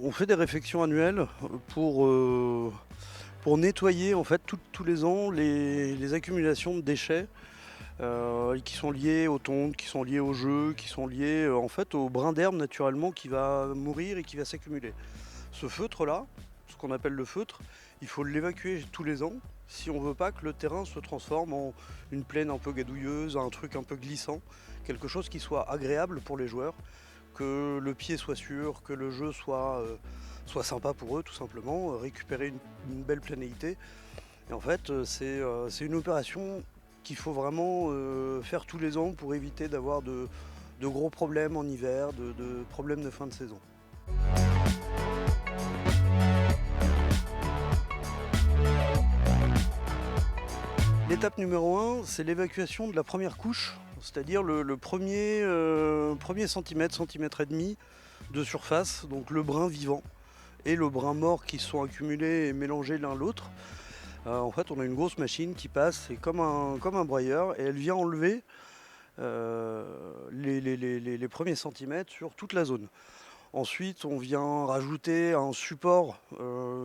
On fait des réfections annuelles pour nettoyer en fait tous les ans les accumulations de déchets qui sont liés aux tontes, qui sont liés au jeu, qui sont liés en fait au brin d'herbe naturellement qui va mourir et qui va s'accumuler. Ce feutre-là, ce qu'on appelle le feutre, il faut l'évacuer tous les ans si on veut pas que le terrain se transforme en une plaine un peu gadouilleuse, un truc un peu glissant, quelque chose qui soit agréable pour les joueurs, que le pied soit sûr, que le jeu soit sympa pour eux tout simplement, récupérer une belle planéité. Et en fait c'est une opération qu'il faut vraiment faire tous les ans pour éviter d'avoir de gros problèmes en hiver, de problèmes de fin de saison. L'étape numéro 1, c'est l'évacuation de la première couche, c'est-à-dire le premier centimètre, centimètre et demi de surface, donc le brin vivant et le brin mort qui sont accumulés et mélangés l'un l'autre. En fait, on a une grosse machine qui passe, c'est comme un broyeur, et elle vient enlever les premiers centimètres sur toute la zone. Ensuite, on vient rajouter un support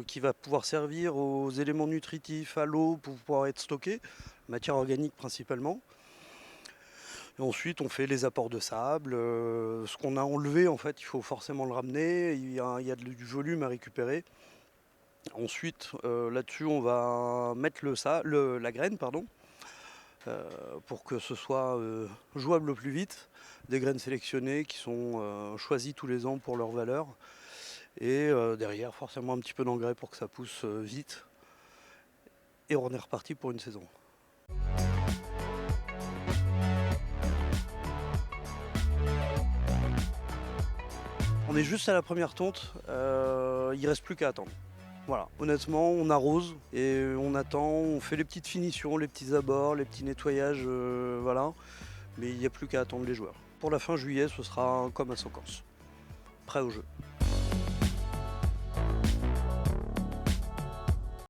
qui va pouvoir servir aux éléments nutritifs, à l'eau pour pouvoir être stocké, matière organique principalement. Et ensuite, on fait les apports de sable. Ce qu'on a enlevé, en fait, il faut forcément le ramener. Il y a du volume à récupérer. Ensuite, là-dessus, on va mettre la graine, pardon, pour que ce soit jouable au plus vite. Des graines sélectionnées qui sont choisies tous les ans pour leur valeur. Et derrière, forcément un petit peu d'engrais pour que ça pousse vite. Et on est reparti pour une saison. On est juste à la première tonte, il reste plus qu'à attendre. Voilà, honnêtement, on arrose et on attend, on fait les petites finitions, les petits abords, les petits nettoyages, voilà. Mais il n'y a plus qu'à attendre les joueurs. Pour la fin juillet, ce sera comme à Socans, prêt au jeu.